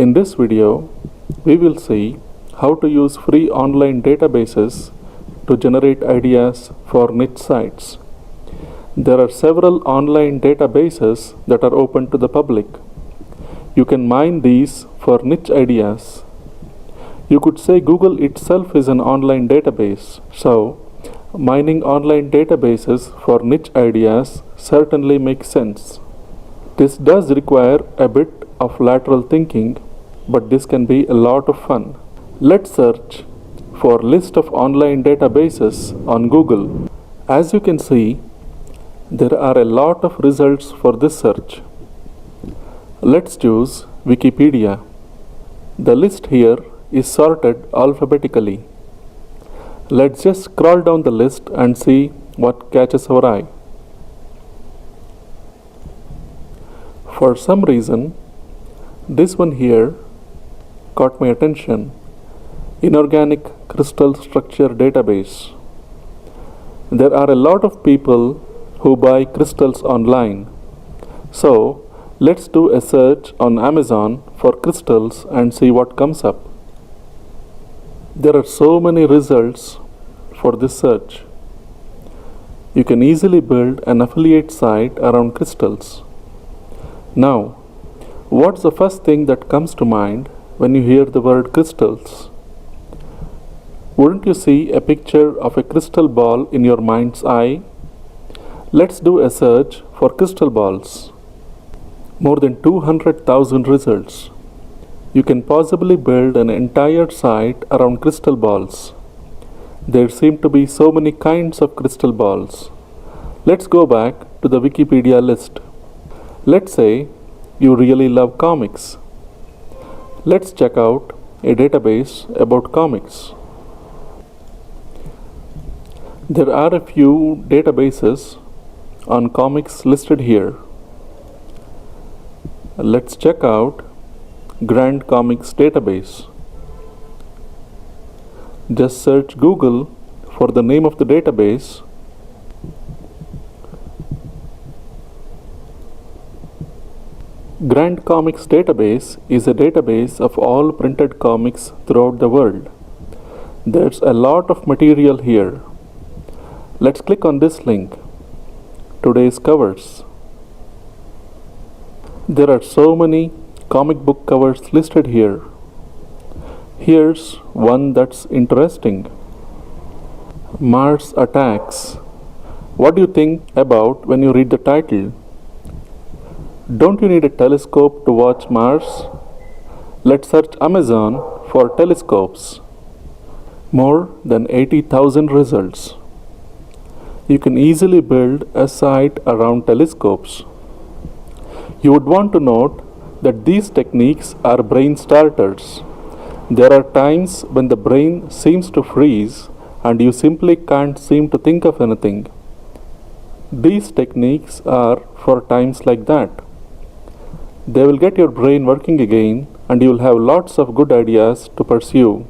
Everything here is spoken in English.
In this video, we will see how to use free online databases to generate ideas for niche sites. There are several online databases that are open to the public. You can mine these for niche ideas. You could say Google itself is an online database, so mining online databases for niche ideas certainly makes sense. This does require a bit of lateral thinking, but this can be a lot of fun. Let's search for list of online databases on Google. As you can see, there are a lot of results for this search. Let's choose Wikipedia. The list here is sorted alphabetically. Let's just scroll down the list and see what catches our eye. For some reason, this one here caught my attention. Inorganic crystal structure database. There are a lot of people who buy crystals online. So let's do a search on Amazon for crystals and see what comes up. There are so many results for this search. You can easily build an affiliate site around crystals. Now, what's the first thing that comes to mind when you hear the word crystals? Wouldn't you see a picture of a crystal ball in your mind's eye? Let's do a search for crystal balls. More than 200,000 results. You can possibly build an entire site around crystal balls. There seem to be so many kinds of crystal balls. Let's go back to the Wikipedia list. Let's say you really love comics. Let's check out a database about comics. There are a few databases on comics listed here. Let's check out Grand Comics database. Just search Google for the name of the database. Grand Comics database is a database of all printed comics throughout the world. There's a lot of material here. Let's click on this link. Today's covers. There are so many comic book covers listed here. Here's one that's interesting. Mars Attacks. What do you think about when you read the title? Don't you need a telescope to watch Mars? Let's search Amazon for telescopes. More than 80,000 results. You can easily build a site around telescopes. You would want to note that these techniques are brain starters. There are times when the brain seems to freeze and you simply can't seem to think of anything. These techniques are for times like that. They will get your brain working again and you will have lots of good ideas to pursue.